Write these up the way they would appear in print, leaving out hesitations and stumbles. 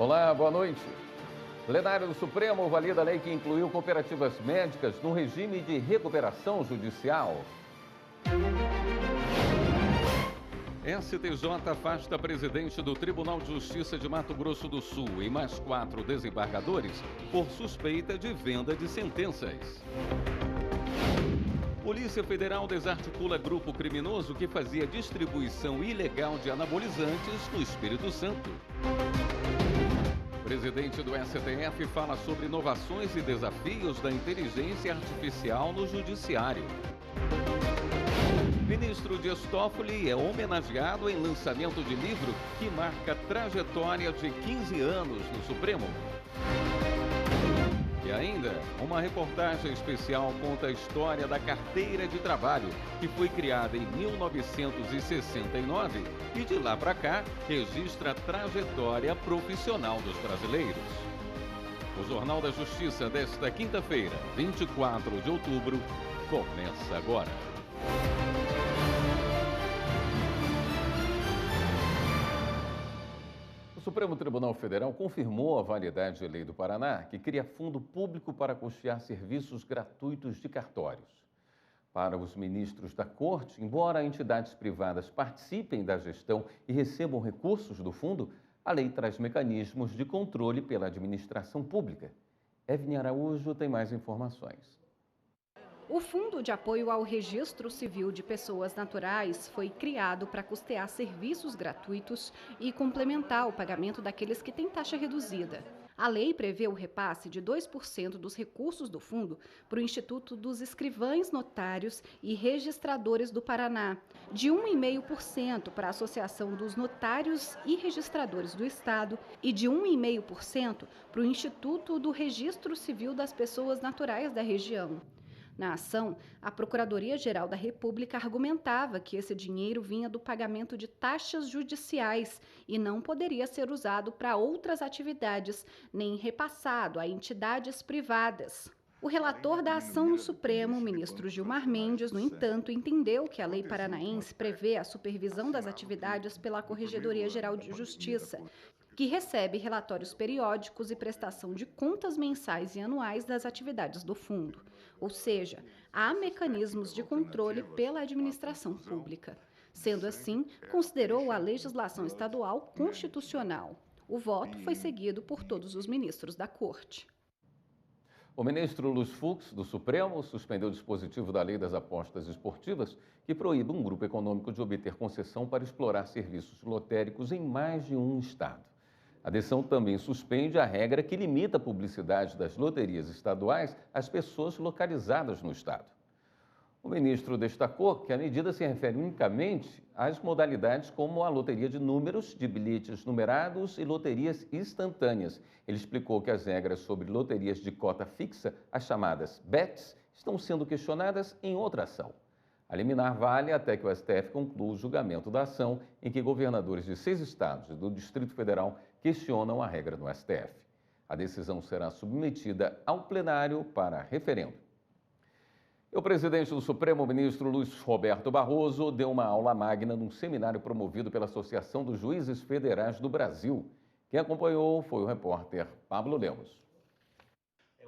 Olá, boa noite. Plenário do Supremo valida a lei que incluiu cooperativas médicas no regime de recuperação judicial. STJ afasta presidente do Tribunal de Justiça de Mato Grosso do Sul e mais 4 desembargadores por suspeita de venda de sentenças. Polícia Federal desarticula grupo criminoso que fazia distribuição ilegal de anabolizantes no Espírito Santo. O presidente do STF fala sobre inovações e desafios da inteligência artificial no judiciário. Ministro Dias Toffoli é homenageado em lançamento de livro que marca trajetória de 15 anos no Supremo. E ainda, uma reportagem especial conta a história da carteira de trabalho, que foi criada em 1969 e de lá para cá registra a trajetória profissional dos brasileiros. O Jornal da Justiça desta quinta-feira, 24 de outubro, começa agora. O Supremo Tribunal Federal confirmou a validade da Lei do Paraná, que cria fundo público para custear serviços gratuitos de cartórios. Para os ministros da Corte, embora entidades privadas participem da gestão e recebam recursos do fundo, a lei traz mecanismos de controle pela administração pública. Evne Araújo tem mais informações. O Fundo de Apoio ao Registro Civil de Pessoas Naturais foi criado para custear serviços gratuitos e complementar o pagamento daqueles que têm taxa reduzida. A lei prevê o repasse de 2% dos recursos do fundo para o Instituto dos Escrivães Notários e Registradores do Paraná, de 1,5% para a Associação dos Notários e Registradores do Estado e de 1,5% para o Instituto do Registro Civil das Pessoas Naturais da região. Na ação, a Procuradoria-Geral da República argumentava que esse dinheiro vinha do pagamento de taxas judiciais e não poderia ser usado para outras atividades, nem repassado a entidades privadas. O relator da ação no Supremo, ministro Gilmar Mendes, no entanto, entendeu que a lei paranaense prevê a supervisão das atividades pela Corregedoria-Geral de Justiça, que recebe relatórios periódicos e prestação de contas mensais e anuais das atividades do fundo. Ou seja, há mecanismos de controle pela administração pública. Sendo assim, considerou a legislação estadual constitucional. O voto foi seguido por todos os ministros da Corte. O ministro Luiz Fux, do Supremo, suspendeu o dispositivo da Lei das Apostas Esportivas, que proíbe um grupo econômico de obter concessão para explorar serviços lotéricos em mais de um estado. A decisão também suspende a regra que limita a publicidade das loterias estaduais às pessoas localizadas no estado. O ministro destacou que a medida se refere unicamente às modalidades como a loteria de números, de bilhetes numerados e loterias instantâneas. Ele explicou que as regras sobre loterias de cota fixa, as chamadas BETs, estão sendo questionadas em outra ação. A liminar vale até que o STF conclua o julgamento da ação em que governadores de 6 estados e do Distrito Federal questionam a regra no STF. A decisão será submetida ao plenário para referendo. O presidente do Supremo, ministro Luiz Roberto Barroso, deu uma aula magna num seminário promovido pela Associação dos Juízes Federais do Brasil. Quem acompanhou foi o repórter Pablo Lemos.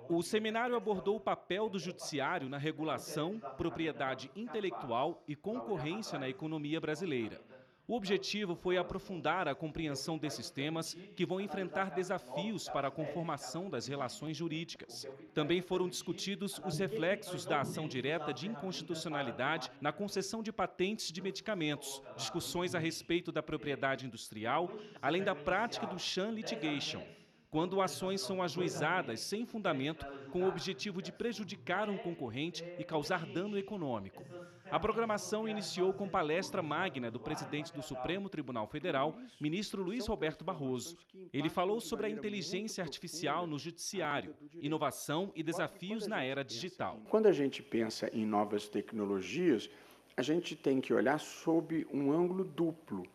O seminário abordou o papel do judiciário na regulação, propriedade intelectual e concorrência na economia brasileira. O objetivo foi aprofundar a compreensão desses temas que vão enfrentar desafios para a conformação das relações jurídicas. Também foram discutidos os reflexos da ação direta de inconstitucionalidade na concessão de patentes de medicamentos, discussões a respeito da propriedade industrial, além da prática do sham litigation, quando ações são ajuizadas sem fundamento com o objetivo de prejudicar um concorrente e causar dano econômico. A programação iniciou com palestra magna do presidente do Supremo Tribunal Federal, ministro Luiz Roberto Barroso. Ele falou sobre a inteligência artificial no judiciário, inovação e desafios na era digital. Quando a gente pensa em novas tecnologias, a gente tem que olhar sob um ângulo duplo.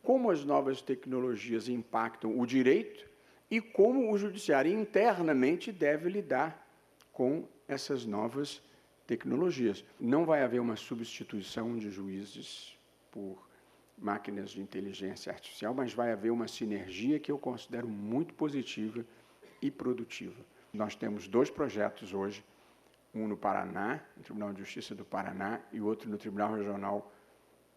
Como as novas tecnologias impactam o direito e como o judiciário internamente deve lidar com essas novas tecnologias. Não vai haver uma substituição de juízes por máquinas de inteligência artificial, mas vai haver uma sinergia que eu considero muito positiva e produtiva. Nós temos 2 projetos hoje, um no Paraná, no Tribunal de Justiça do Paraná, e outro no Tribunal Regional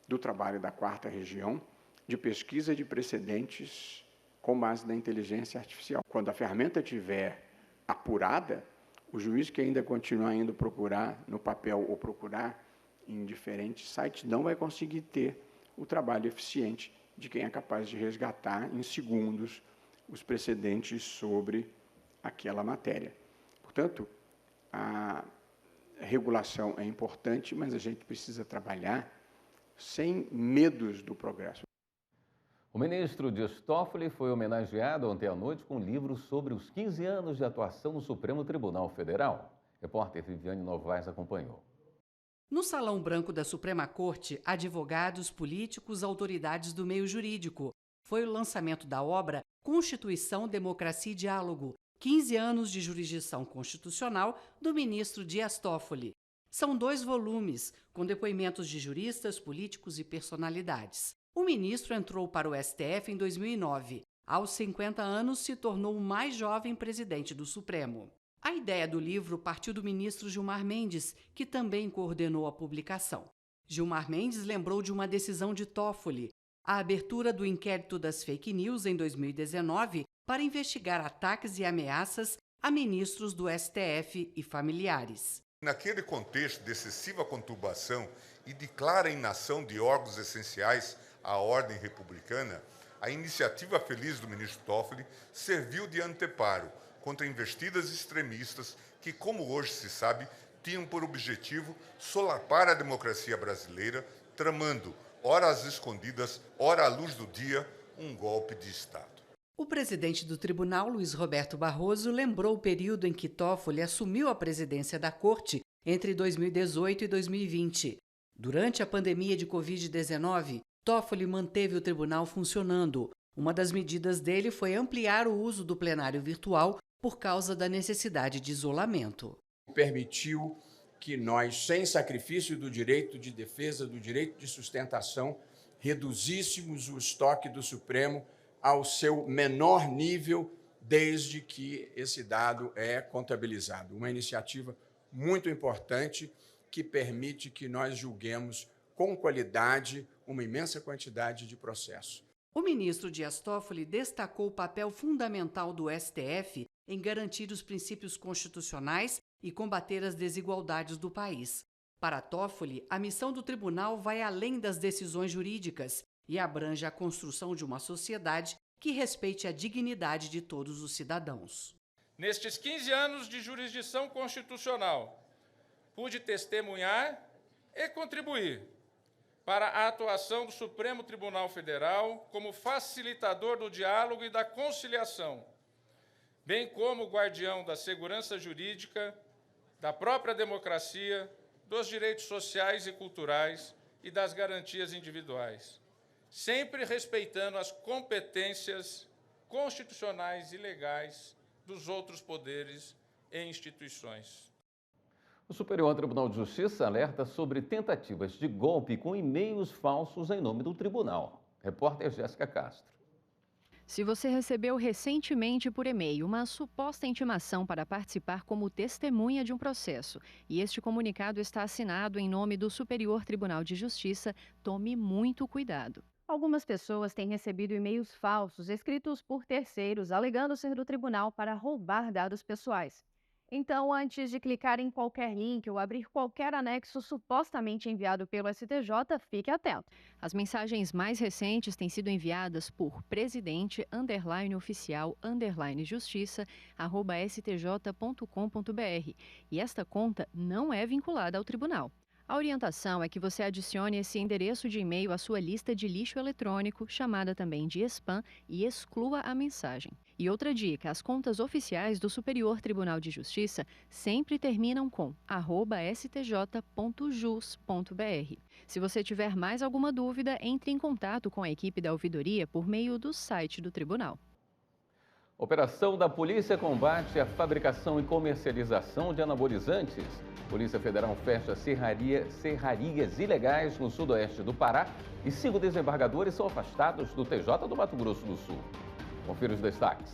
do Trabalho da 4ª Região, de pesquisa de precedentes com base na inteligência artificial. Quando a ferramenta estiver apurada, o juiz que ainda continuar indo procurar no papel ou procurar em diferentes sites não vai conseguir ter o trabalho eficiente de quem é capaz de resgatar em segundos os precedentes sobre aquela matéria. Portanto, a regulação é importante, mas a gente precisa trabalhar sem medos do progresso. O ministro Dias Toffoli foi homenageado ontem à noite com um livro sobre os 15 anos de atuação no Supremo Tribunal Federal. Repórter Viviane Novaes acompanhou. No Salão Branco da Suprema Corte, advogados, políticos, autoridades do meio jurídico. Foi o lançamento da obra Constituição, Democracia e Diálogo, 15 anos de jurisdição constitucional, do ministro Dias Toffoli. São 2 volumes, com depoimentos de juristas, políticos e personalidades. O ministro entrou para o STF em 2009. Aos 50 anos, se tornou o mais jovem presidente do Supremo. A ideia do livro partiu do ministro Gilmar Mendes, que também coordenou a publicação. Gilmar Mendes lembrou de uma decisão de Toffoli, a abertura do inquérito das fake news em 2019 para investigar ataques e ameaças a ministros do STF e familiares. Naquele contexto de excessiva conturbação e de clara inação de órgãos essenciais à ordem republicana, a iniciativa feliz do ministro Toffoli serviu de anteparo contra investidas extremistas que, como hoje se sabe, tinham por objetivo solapar a democracia brasileira, tramando, ora às escondidas, ora à luz do dia, um golpe de Estado. O presidente do tribunal, Luiz Roberto Barroso, lembrou o período em que Toffoli assumiu a presidência da Corte entre 2018 e 2020. Durante a pandemia de Covid-19, Toffoli manteve o tribunal funcionando. Uma das medidas dele foi ampliar o uso do plenário virtual por causa da necessidade de isolamento. Permitiu que nós, sem sacrifício do direito de defesa, do direito de sustentação, reduzíssemos o estoque do Supremo ao seu menor nível desde que esse dado é contabilizado. Uma iniciativa muito importante que permite que nós julguemos com qualidade uma imensa quantidade de processos. O ministro Dias Toffoli destacou o papel fundamental do STF em garantir os princípios constitucionais e combater as desigualdades do país. Para Toffoli, a missão do tribunal vai além das decisões jurídicas e abrange a construção de uma sociedade que respeite a dignidade de todos os cidadãos. Nestes 15 anos de jurisdição constitucional, pude testemunhar e contribuir para a atuação do Supremo Tribunal Federal como facilitador do diálogo e da conciliação, bem como guardião da segurança jurídica, da própria democracia, dos direitos sociais e culturais e das garantias individuais, sempre respeitando as competências constitucionais e legais dos outros poderes e instituições. O Superior Tribunal de Justiça alerta sobre tentativas de golpe com e-mails falsos em nome do tribunal. Repórter Jéssica Castro. Se você recebeu recentemente por e-mail uma suposta intimação para participar como testemunha de um processo e este comunicado está assinado em nome do Superior Tribunal de Justiça, tome muito cuidado. Algumas pessoas têm recebido e-mails falsos escritos por terceiros, alegando ser do tribunal para roubar dados pessoais. Então, antes de clicar em qualquer link ou abrir qualquer anexo supostamente enviado pelo STJ, fique atento. As mensagens mais recentes têm sido enviadas por presidente_oficial_justiça@stj.com.br e esta conta não é vinculada ao tribunal. A orientação é que você adicione esse endereço de e-mail à sua lista de lixo eletrônico, chamada também de spam, e exclua a mensagem. E outra dica, as contas oficiais do Superior Tribunal de Justiça sempre terminam com @stj.jus.br. Se você tiver mais alguma dúvida, entre em contato com a equipe da ouvidoria por meio do site do tribunal. Operação da polícia combate a fabricação e comercialização de anabolizantes. Polícia Federal fecha serrarias ilegais no sudoeste do Pará e 5 desembargadores são afastados do TJ do Mato Grosso do Sul. Confira os destaques.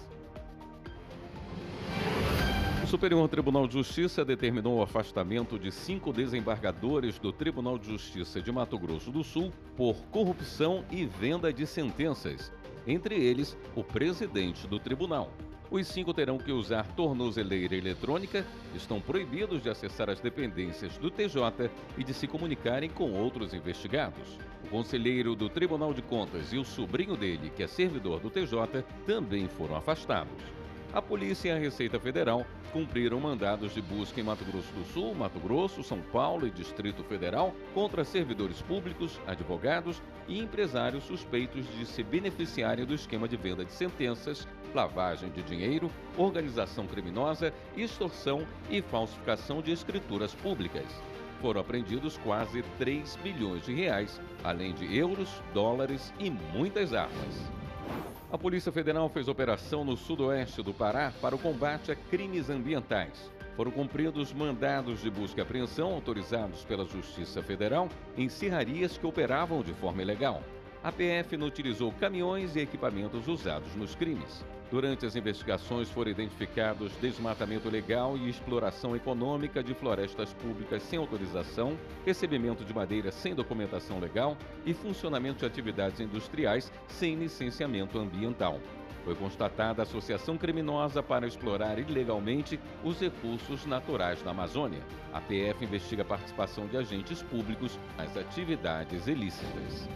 O Superior Tribunal de Justiça determinou o afastamento de 5 desembargadores do Tribunal de Justiça de Mato Grosso do Sul por corrupção e venda de sentenças. Entre eles, o presidente do tribunal. Os 5 terão que usar tornozeleira eletrônica, estão proibidos de acessar as dependências do TJ e de se comunicarem com outros investigados. O conselheiro do Tribunal de Contas e o sobrinho dele, que é servidor do TJ, também foram afastados. A polícia e a Receita Federal cumpriram mandados de busca em Mato Grosso do Sul, Mato Grosso, São Paulo e Distrito Federal contra servidores públicos, advogados e empresários suspeitos de se beneficiarem do esquema de venda de sentenças, lavagem de dinheiro, organização criminosa, extorsão e falsificação de escrituras públicas. Foram apreendidos quase 3 bilhões de reais, além de euros, dólares e muitas armas. A Polícia Federal fez operação no sudoeste do Pará para o combate a crimes ambientais. Foram cumpridos mandados de busca e apreensão autorizados pela Justiça Federal em serrarias que operavam de forma ilegal. A PF inutilizou caminhões e equipamentos usados nos crimes. Durante as investigações foram identificados desmatamento ilegal e exploração econômica de florestas públicas sem autorização, recebimento de madeira sem documentação legal e funcionamento de atividades industriais sem licenciamento ambiental. Foi constatada associação criminosa para explorar ilegalmente os recursos naturais da Amazônia. A PF investiga a participação de agentes públicos nas atividades ilícitas.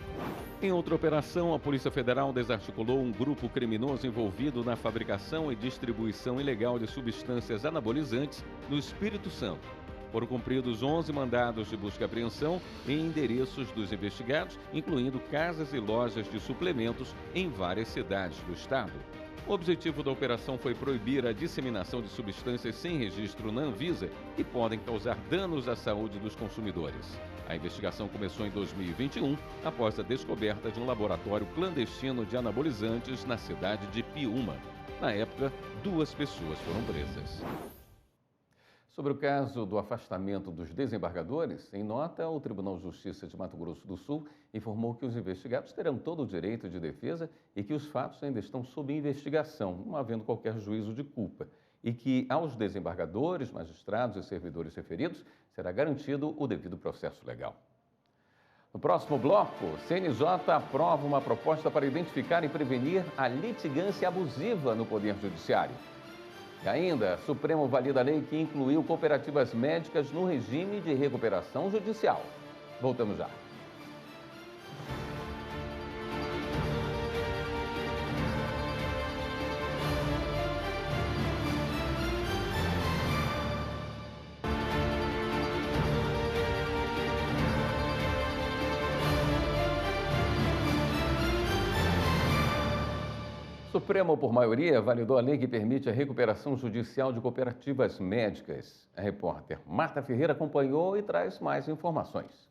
Em outra operação, a Polícia Federal desarticulou um grupo criminoso envolvido na fabricação e distribuição ilegal de substâncias anabolizantes no Espírito Santo. Foram cumpridos 11 mandados de busca e apreensão em endereços dos investigados, incluindo casas e lojas de suplementos em várias cidades do estado. O objetivo da operação foi proibir a disseminação de substâncias sem registro na Anvisa que podem causar danos à saúde dos consumidores. A investigação começou em 2021, após a descoberta de um laboratório clandestino de anabolizantes na cidade de Piúma. Na época, 2 pessoas foram presas. Sobre o caso do afastamento dos desembargadores, em nota, o Tribunal de Justiça de Mato Grosso do Sul informou que os investigados terão todo o direito de defesa e que os fatos ainda estão sob investigação, não havendo qualquer juízo de culpa, e que aos desembargadores, magistrados e servidores referidos será garantido o devido processo legal. No próximo bloco, CNJ aprova uma proposta para identificar e prevenir a litigância abusiva no Poder Judiciário. E ainda, Supremo valida a lei que incluiu cooperativas médicas no regime de recuperação judicial. Voltamos já. O Supremo, por maioria, validou a lei que permite a recuperação judicial de cooperativas médicas. A repórter Marta Ferreira acompanhou e traz mais informações.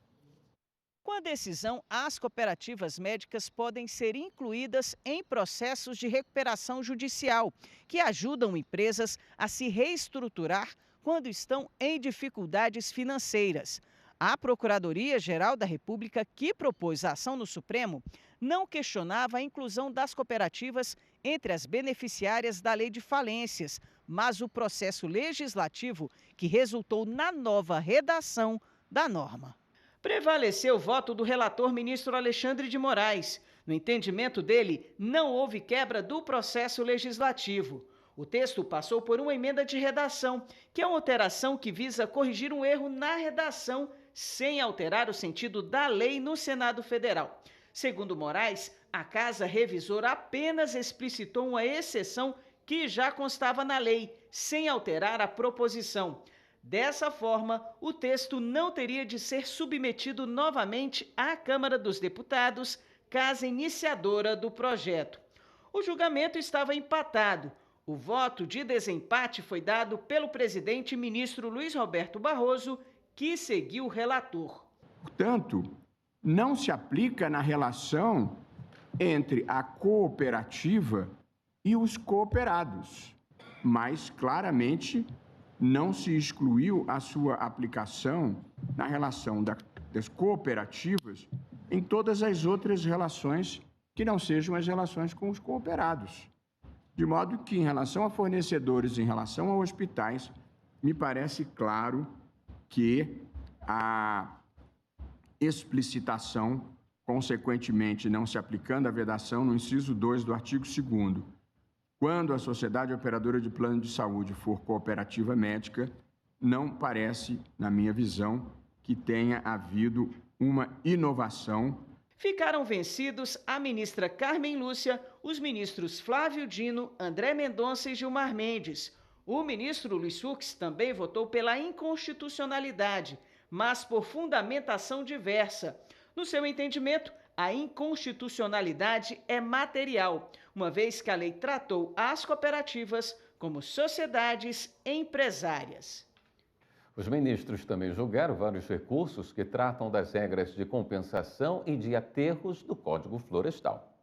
Com a decisão, as cooperativas médicas podem ser incluídas em processos de recuperação judicial, que ajudam empresas a se reestruturar quando estão em dificuldades financeiras. A Procuradoria-Geral da República, que propôs a ação no Supremo, não questionava a inclusão das cooperativas entre as beneficiárias da Lei de Falências, mas o processo legislativo que resultou na nova redação da norma. Prevaleceu o voto do relator ministro Alexandre de Moraes. No entendimento dele, não houve quebra do processo legislativo. O texto passou por uma emenda de redação, que é uma alteração que visa corrigir um erro na redação sem alterar o sentido da lei no Senado Federal. Segundo Moraes, a Casa Revisora apenas explicitou uma exceção que já constava na lei, sem alterar a proposição. Dessa forma, o texto não teria de ser submetido novamente à Câmara dos Deputados, casa iniciadora do projeto. O julgamento estava empatado. O voto de desempate foi dado pelo presidente e ministro Luiz Roberto Barroso, que seguiu o relator. Portanto, não se aplica na relação entre a cooperativa e os cooperados, mas claramente não se excluiu a sua aplicação na relação das cooperativas em todas as outras relações que não sejam as relações com os cooperados. De modo que, em relação a fornecedores, em relação a hospitais, me parece claro que a explicitação, consequentemente não se aplicando a vedação no inciso 2 do artigo 2º, quando a sociedade operadora de plano de saúde for cooperativa médica, não parece, na minha visão, que tenha havido uma inovação. Ficaram vencidos a ministra Carmen Lúcia, os ministros Flávio Dino, André Mendonça e Gilmar Mendes. O ministro Luiz Fux também votou pela inconstitucionalidade, mas por fundamentação diversa. No seu entendimento, a inconstitucionalidade é material, uma vez que a lei tratou as cooperativas como sociedades empresárias. Os ministros também julgaram vários recursos que tratam das regras de compensação e de aterros do Código Florestal.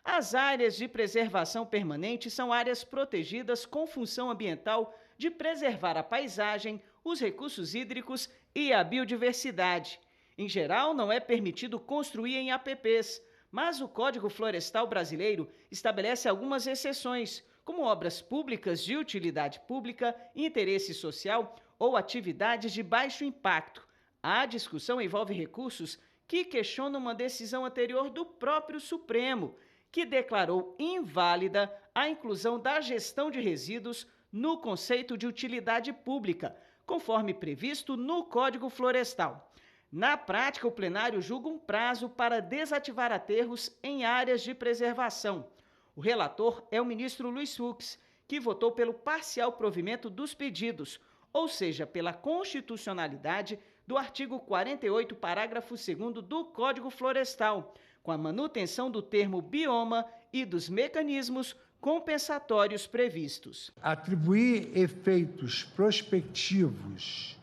As áreas de preservação permanente são áreas protegidas com função ambiental de preservar a paisagem, os recursos hídricos e a biodiversidade. Em geral, não é permitido construir em APPs, mas o Código Florestal brasileiro estabelece algumas exceções, como obras públicas de utilidade pública, interesse social ou atividades de baixo impacto. A discussão envolve recursos que questionam uma decisão anterior do próprio Supremo, que declarou inválida a inclusão da gestão de resíduos no conceito de utilidade pública, conforme previsto no Código Florestal. Na prática, o plenário julga um prazo para desativar aterros em áreas de preservação. O relator é o ministro Luiz Fux, que votou pelo parcial provimento dos pedidos, ou seja, pela constitucionalidade do artigo 48, parágrafo 2º do Código Florestal, com a manutenção do termo bioma e dos mecanismos compensatórios previstos. Atribuir efeitos prospectivos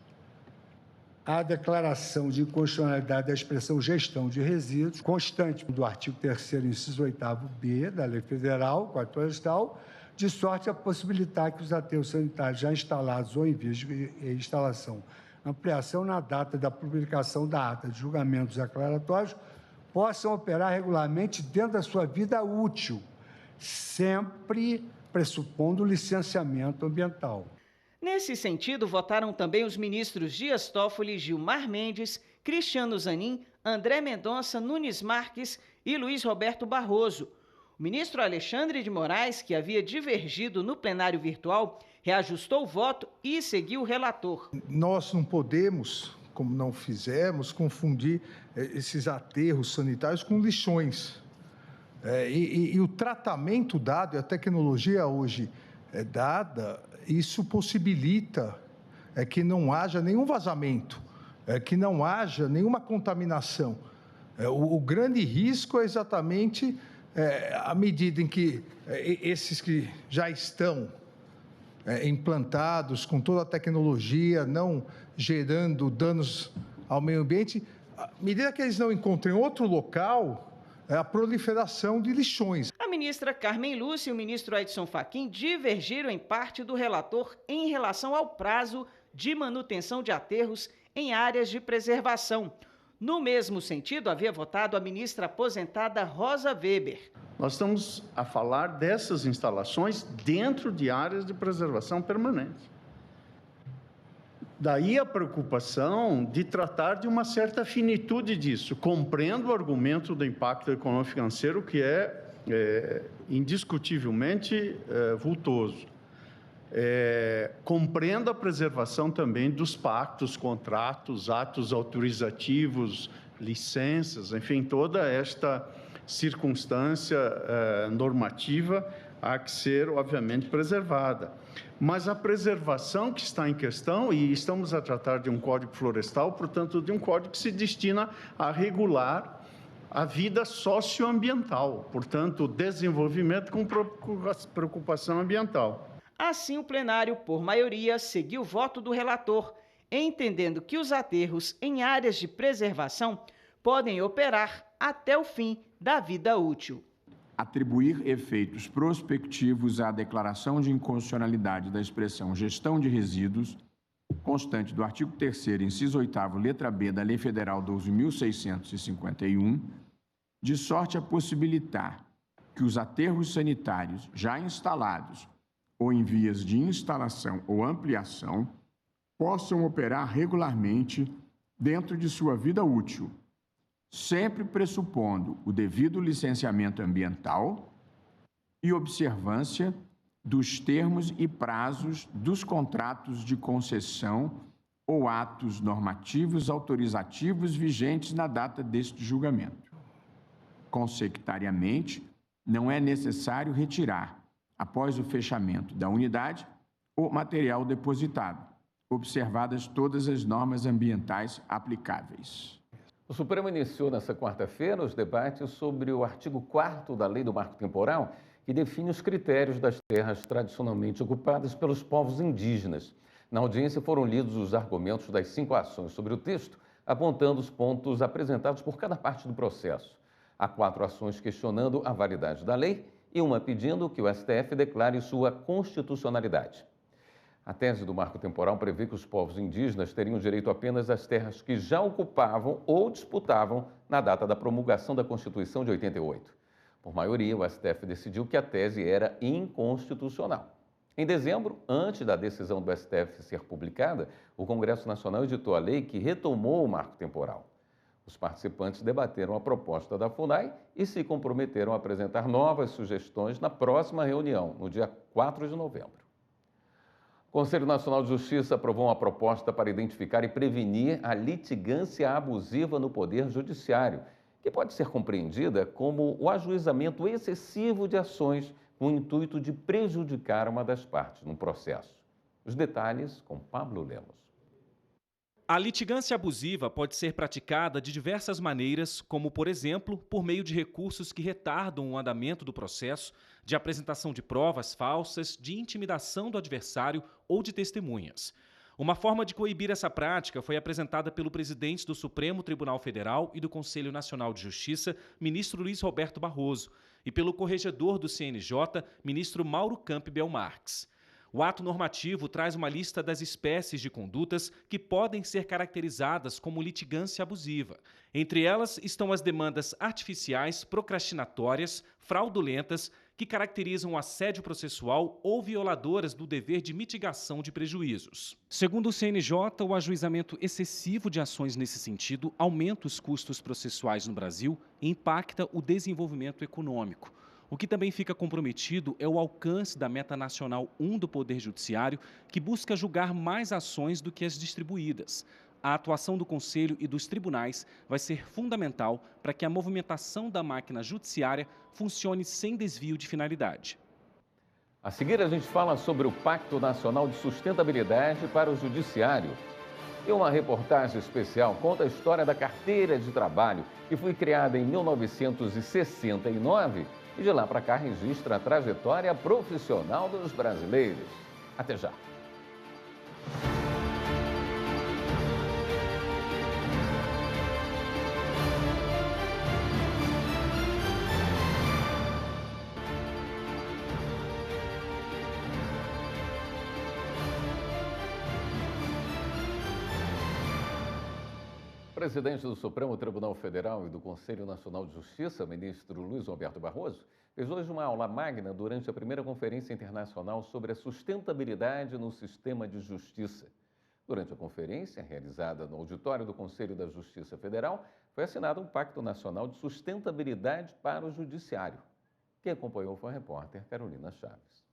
à declaração de inconstitucionalidade da expressão gestão de resíduos, constante do artigo 3º, inciso 8º-B da Lei Federal, Código Florestal, de sorte a possibilitar que os aterros sanitários já instalados ou em vias de instalação, ampliação na data da publicação da ata de julgamentos declaratórios, possam operar regularmente dentro da sua vida útil, sempre pressupondo licenciamento ambiental. Nesse sentido, votaram também os ministros Dias Toffoli, Gilmar Mendes, Cristiano Zanin, André Mendonça, Nunes Marques e Luiz Roberto Barroso. O ministro Alexandre de Moraes, que havia divergido no plenário virtual, reajustou o voto e seguiu o relator. Nós não podemos, como não fizemos, confundir esses aterros sanitários com lixões. E o tratamento dado, a tecnologia hoje dada, isso possibilita que não haja nenhum vazamento, que não haja nenhuma contaminação. O grande risco é exatamente à medida em que esses que já estão implantados com toda a tecnologia, não gerando danos ao meio ambiente, à medida que eles não encontrem outro local, a proliferação de lixões. A ministra Carmen Lúcia e o ministro Edson Fachin divergiram em parte do relator em relação ao prazo de manutenção de aterros em áreas de preservação. No mesmo sentido, havia votado a ministra aposentada Rosa Weber. Nós estamos a falar dessas instalações dentro de áreas de preservação permanente. Daí a preocupação de tratar de uma certa finitude disso. Compreendo o argumento do impacto econômico financeiro, que é indiscutivelmente vultoso. Compreendo a preservação também dos pactos, contratos, atos autorizativos, licenças, enfim, toda esta circunstância normativa há que ser, obviamente, preservada. Mas a preservação que está em questão, e estamos a tratar de um Código Florestal, portanto, de um código que se destina a regular a vida socioambiental, portanto, desenvolvimento com preocupação ambiental. Assim, o plenário, por maioria, seguiu o voto do relator, entendendo que os aterros em áreas de preservação podem operar até o fim da vida útil. atribuir efeitos prospectivos à declaração de inconstitucionalidade da expressão gestão de resíduos, constante do artigo 3º, inciso 8º, letra B da Lei Federal 12.651, de sorte a possibilitar que os aterros sanitários já instalados ou em vias de instalação ou ampliação possam operar regularmente dentro de sua vida útil, sempre pressupondo o devido licenciamento ambiental e observância dos termos e prazos dos contratos de concessão ou atos normativos autorizativos vigentes na data deste julgamento. Consequentariamente, não é necessário retirar, após o fechamento da unidade, o material depositado, observadas todas as normas ambientais aplicáveis. O Supremo iniciou nesta quarta-feira os debates sobre o artigo 4º da Lei do Marco Temporal, que define os critérios das terras tradicionalmente ocupadas pelos povos indígenas. Na audiência foram lidos os argumentos das 5 ações sobre o texto, apontando os pontos apresentados por cada parte do processo. Há 4 ações questionando a validade da lei e uma pedindo que o STF declare sua constitucionalidade. A tese do marco temporal prevê que os povos indígenas teriam direito apenas às terras que já ocupavam ou disputavam na data da promulgação da Constituição de 88. Por maioria, o STF decidiu que a tese era inconstitucional. Em dezembro, antes da decisão do STF ser publicada, o Congresso Nacional editou a lei que retomou o marco temporal. Os participantes debateram a proposta da FUNAI e se comprometeram a apresentar novas sugestões na próxima reunião, no dia 4 de novembro. O Conselho Nacional de Justiça aprovou uma proposta para identificar e prevenir a litigância abusiva no Poder Judiciário, que pode ser compreendida como o ajuizamento excessivo de ações com o intuito de prejudicar uma das partes no processo. Os detalhes com Pablo Lemos. A litigância abusiva pode ser praticada de diversas maneiras, como, por exemplo, por meio de recursos que retardam o andamento do processo, de apresentação de provas falsas, de intimidação do adversário ou de testemunhas. Uma forma de coibir essa prática foi apresentada pelo presidente do Supremo Tribunal Federal e do Conselho Nacional de Justiça, ministro Luiz Roberto Barroso, e pelo corregedor do CNJ, ministro Mauro Campbell Marques. O ato normativo traz uma lista das espécies de condutas que podem ser caracterizadas como litigância abusiva. Entre elas estão as demandas artificiais, procrastinatórias, fraudulentas, que caracterizam o assédio processual ou violadoras do dever de mitigação de prejuízos. Segundo o CNJ, o ajuizamento excessivo de ações nesse sentido aumenta os custos processuais no Brasil e impacta o desenvolvimento econômico. O que também fica comprometido é o alcance da Meta Nacional 1 do Poder Judiciário, que busca julgar mais ações do que as distribuídas. A atuação do Conselho e dos tribunais vai ser fundamental para que a movimentação da máquina judiciária funcione sem desvio de finalidade. A seguir, a gente fala sobre o Pacto Nacional de Sustentabilidade para o Judiciário. E uma reportagem especial conta a história da carteira de trabalho, que foi criada em 1969 e de lá para cá registra a trajetória profissional dos brasileiros. Até já! O presidente do Supremo Tribunal Federal e do Conselho Nacional de Justiça, ministro Luiz Roberto Barroso, fez hoje uma aula magna durante a primeira Conferência Internacional sobre a Sustentabilidade no Sistema de Justiça. Durante a conferência, realizada no auditório do Conselho da Justiça Federal, foi assinado um Pacto Nacional de Sustentabilidade para o Judiciário. Quem acompanhou foi a repórter Carolina Chaves.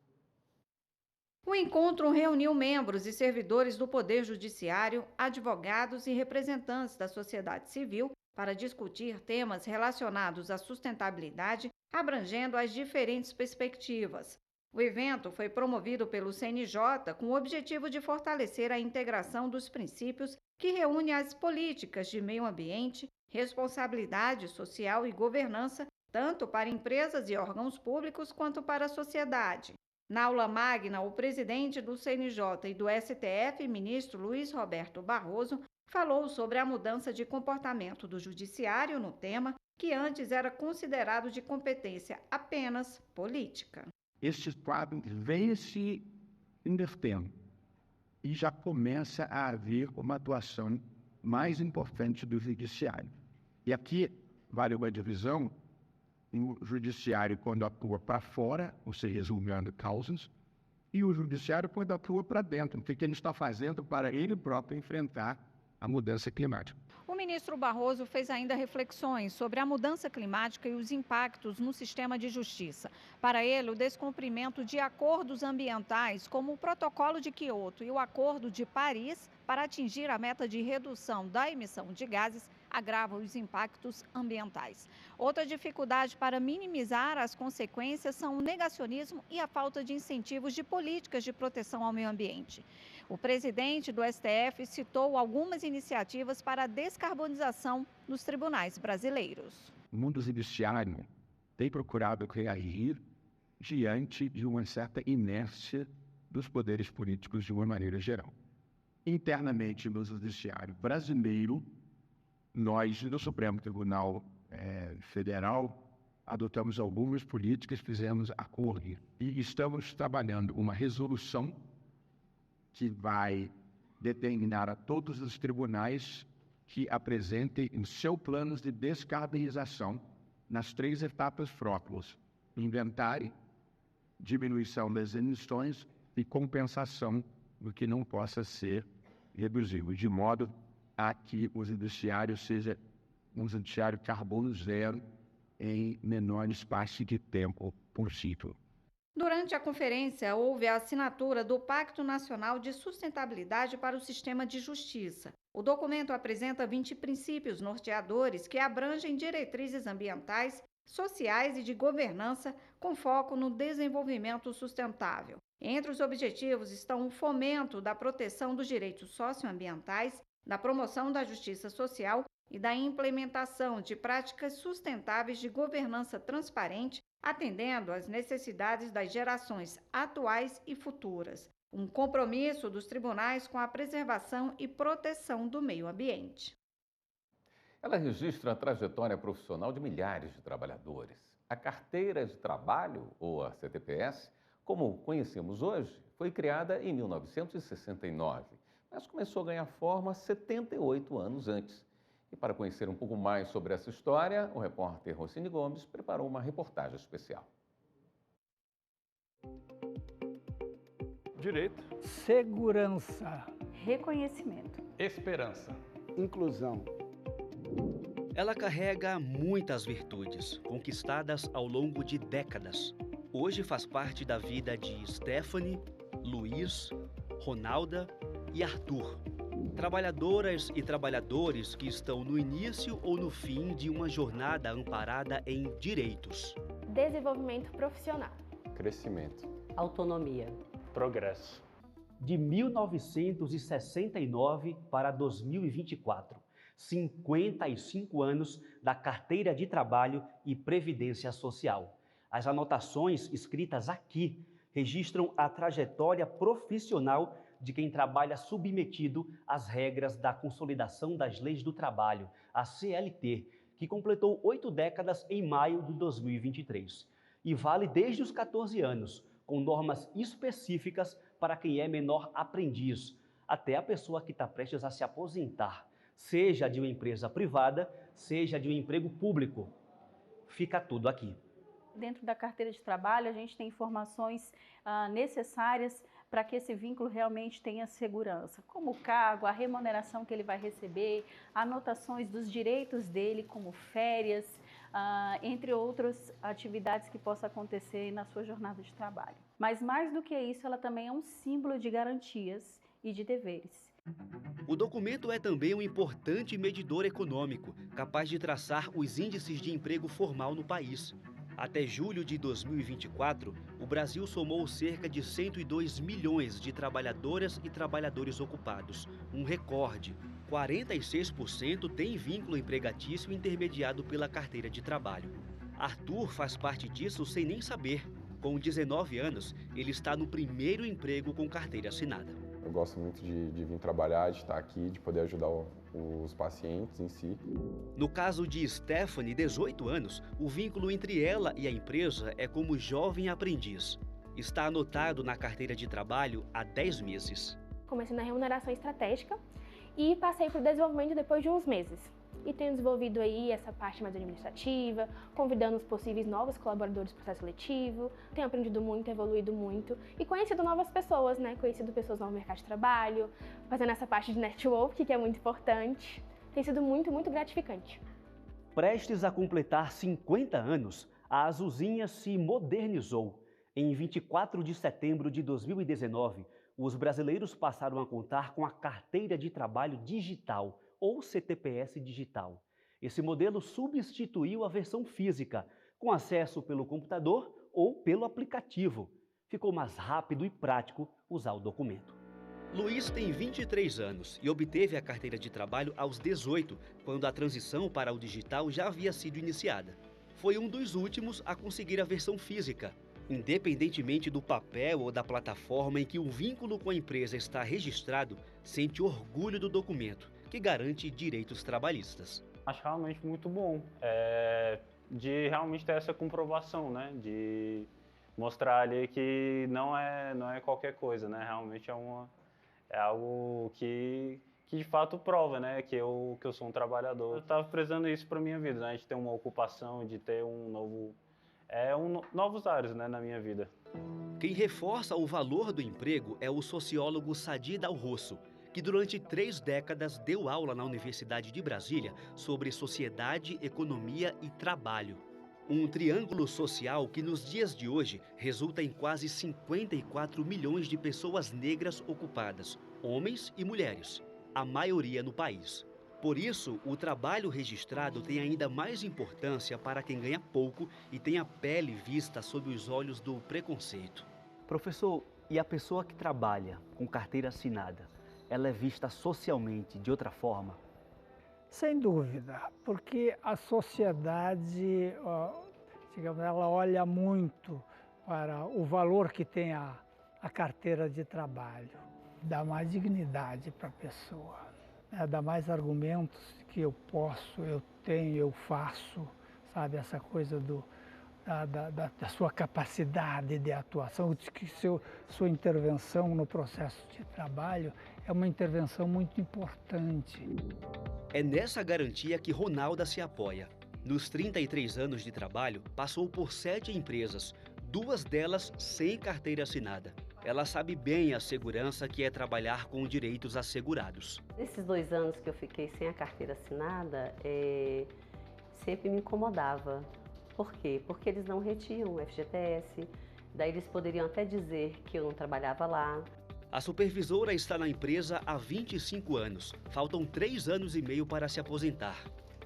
O encontro reuniu membros e servidores do Poder Judiciário, advogados e representantes da sociedade civil para discutir temas relacionados à sustentabilidade, abrangendo as diferentes perspectivas. O evento foi promovido pelo CNJ com o objetivo de fortalecer a integração dos princípios que reúnem as políticas de meio ambiente, responsabilidade social e governança, tanto para empresas e órgãos públicos quanto para a sociedade. Na aula magna, o presidente do CNJ e do STF, ministro Luiz Roberto Barroso, falou sobre a mudança de comportamento do judiciário no tema, que antes era considerado de competência apenas política. Este quadro vem se invertendo e já começa a haver uma atuação mais importante do judiciário. E aqui vale uma divisão: o judiciário quando atua para fora, ou seja, julgando causas, e o judiciário quando atua para dentro, o que ele está fazendo para ele próprio enfrentar a mudança climática. O ministro Barroso fez ainda reflexões sobre a mudança climática e os impactos no sistema de justiça. Para ele, o descumprimento de acordos ambientais, como o Protocolo de Quioto e o Acordo de Paris, para atingir a meta de redução da emissão de gases, agrava os impactos ambientais. Outra dificuldade para minimizar as consequências são o negacionismo e a falta de incentivos de políticas de proteção ao meio ambiente. O presidente do STF citou algumas iniciativas para a descarbonização dos tribunais brasileiros. O mundo judiciário tem procurado reagir diante de uma certa inércia dos poderes políticos de uma maneira geral. Internamente, no judiciário brasileiro, nós, no Supremo Tribunal Federal, adotamos algumas políticas, fizemos acordo e estamos trabalhando uma resolução que vai determinar a todos os tribunais que apresentem os seus planos de descarbonização nas 3 etapas próprias: inventário, diminuição das emissões e compensação do que não possa ser reduzido, de modo a que o judiciário seja um judiciário carbono zero em menor espaço de tempo possível. Durante a conferência, houve a assinatura do Pacto Nacional de Sustentabilidade para o Sistema de Justiça. O documento apresenta 20 princípios norteadores que abrangem diretrizes ambientais, sociais e de governança com foco no desenvolvimento sustentável. Entre os objetivos estão o fomento da proteção dos direitos socioambientais, da promoção da justiça social e da implementação de práticas sustentáveis de governança transparente, atendendo às necessidades das gerações atuais e futuras. Um compromisso dos tribunais com a preservação e proteção do meio ambiente. Ela registra a trajetória profissional de milhares de trabalhadores. A Carteira de Trabalho, ou a CTPS, como conhecemos hoje, foi criada em 1969, mas começou a ganhar forma 78 anos antes. E para conhecer um pouco mais sobre essa história, o repórter Rocine Gomes preparou uma reportagem especial. Direito, segurança, reconhecimento, esperança, inclusão. Ela carrega muitas virtudes, conquistadas ao longo de décadas. Hoje faz parte da vida de Stephanie, Luiz, Ronalda e Arthur. Trabalhadoras e trabalhadores que estão no início ou no fim de uma jornada amparada em direitos. Desenvolvimento profissional. Crescimento. Autonomia. Progresso. De 1969 para 2024, 55 anos da Carteira de Trabalho e Previdência Social. As anotações escritas aqui registram a trajetória profissional de quem trabalha submetido às regras da Consolidação das Leis do Trabalho, a CLT, que completou 8 décadas em maio de 2023. E vale desde os 14 anos, com normas específicas para quem é menor aprendiz, até a pessoa que está prestes a se aposentar, seja de uma empresa privada, seja de um emprego público. Fica tudo aqui. Dentro da carteira de trabalho, a gente tem informações necessárias para que esse vínculo realmente tenha segurança, como o cargo, a remuneração que ele vai receber, anotações dos direitos dele, como férias, entre outras atividades que possam acontecer na sua jornada de trabalho. Mas mais do que isso, ela também é um símbolo de garantias e de deveres. O documento é também um importante medidor econômico, capaz de traçar os índices de emprego formal no país. Até julho de 2024, o Brasil somou cerca de 102 milhões de trabalhadoras e trabalhadores ocupados, um recorde. 46% tem vínculo empregatício intermediado pela carteira de trabalho. Arthur faz parte disso sem nem saber. Com 19 anos, ele está no primeiro emprego com carteira assinada. Eu gosto muito de vir trabalhar, de estar aqui, de poder ajudar os pacientes em si. No caso de Stephanie, 18 anos, o vínculo entre ela e a empresa é como jovem aprendiz. Está anotado na carteira de trabalho há 10 meses. Comecei na remuneração estratégica e passei para o desenvolvimento depois de uns meses. E tenho desenvolvido aí essa parte mais administrativa, convidando os possíveis novos colaboradores para o processo seletivo. Tenho aprendido muito, evoluído muito e conhecido novas pessoas, né? Conhecido pessoas no mercado de trabalho, fazendo essa parte de network, que é muito importante. Tem sido muito, muito gratificante. Prestes a completar 50 anos, a Azulzinha se modernizou. Em 24 de setembro de 2019, os brasileiros passaram a contar com a Carteira de Trabalho Digital, ou CTPS digital. Esse modelo substituiu a versão física, com acesso pelo computador ou pelo aplicativo. Ficou mais rápido e prático usar o documento. Luiz tem 23 anos e obteve a carteira de trabalho aos 18, quando a transição para o digital já havia sido iniciada. Foi um dos últimos a conseguir a versão física. Independentemente do papel ou da plataforma em que o vínculo com a empresa está registrado, sente orgulho do documento, que garante direitos trabalhistas. Acho realmente muito bom, de realmente ter essa comprovação, né? De mostrar ali que não é qualquer coisa, né? Realmente é algo que de fato prova, né? Que eu sou um trabalhador. Eu estava prezando isso para minha vida, né? De ter uma ocupação, de ter novos áreas, né, na minha vida. Quem reforça o valor do emprego é o sociólogo Sadi Dalrosso, que durante 3 décadas deu aula na Universidade de Brasília sobre sociedade, economia e trabalho. Um triângulo social que nos dias de hoje resulta em quase 54 milhões de pessoas negras ocupadas, homens e mulheres, a maioria no país. Por isso, o trabalho registrado tem ainda mais importância para quem ganha pouco e tem a pele vista sob os olhos do preconceito. Professor, e a pessoa que trabalha com carteira assinada, ela é vista socialmente de outra forma? Sem dúvida, porque a sociedade, digamos, ela olha muito para o valor que tem a carteira de trabalho. Dá mais dignidade para a pessoa, né? Dá mais argumentos que eu posso, eu tenho, eu faço, sabe? Essa coisa da sua capacidade de atuação, de que sua intervenção no processo de trabalho é uma intervenção muito importante. É nessa garantia que Ronalda se apoia. Nos 33 anos de trabalho, passou por 7 empresas, 2 delas sem carteira assinada. Ela sabe bem a segurança que é trabalhar com direitos assegurados. Nesses 2 anos que eu fiquei sem a carteira assinada, sempre me incomodava. Por quê? Porque eles não retiam o FGTS, daí eles poderiam até dizer que eu não trabalhava lá. A supervisora está na empresa há 25 anos. Faltam 3 anos e meio para se aposentar.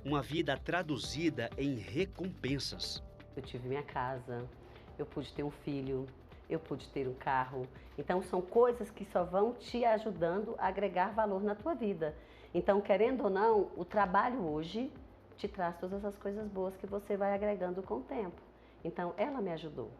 Uma vida traduzida em recompensas. Eu tive minha casa, eu pude ter um filho, eu pude ter um carro. Então, são coisas que só vão te ajudando a agregar valor na tua vida. Então, querendo ou não, o trabalho hoje te traz todas as coisas boas que você vai agregando com o tempo. Então, ela me ajudou.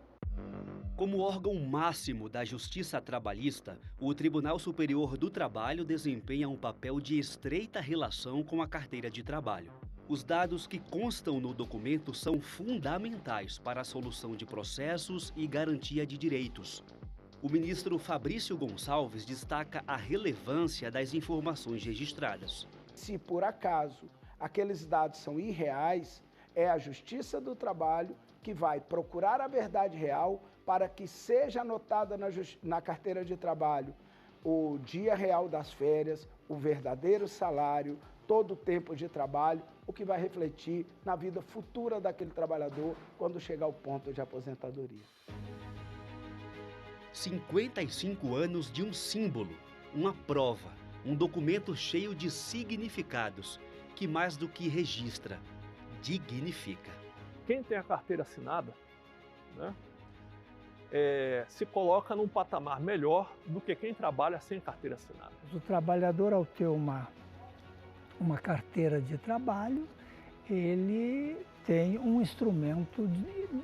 Como órgão máximo da Justiça Trabalhista, o Tribunal Superior do Trabalho desempenha um papel de estreita relação com a carteira de trabalho. Os dados que constam no documento são fundamentais para a solução de processos e garantia de direitos. O ministro Fabrício Gonçalves destaca a relevância das informações registradas. Se por acaso aqueles dados são irreais, é a Justiça do Trabalho que vai procurar a verdade real para que seja anotada na carteira de trabalho o dia real das férias, o verdadeiro salário, todo o tempo de trabalho, o que vai refletir na vida futura daquele trabalhador quando chegar ao ponto de aposentadoria. 55 anos de um símbolo, uma prova, um documento cheio de significados, que mais do que registra, dignifica. Quem tem a carteira assinada, né, se coloca num patamar melhor do que quem trabalha sem carteira assinada. O trabalhador, ao ter uma carteira de trabalho, ele tem um instrumento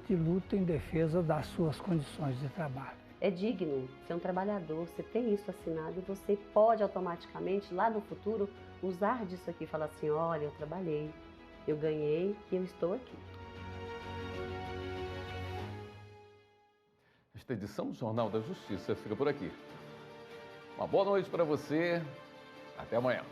de luta em defesa das suas condições de trabalho. É digno ser um trabalhador, você tem isso assinado e você pode automaticamente, lá no futuro, usar disso aqui, falar assim, olha, eu trabalhei, eu ganhei e eu estou aqui. Esta edição do Jornal da Justiça fica por aqui. Uma boa noite para você. Até amanhã.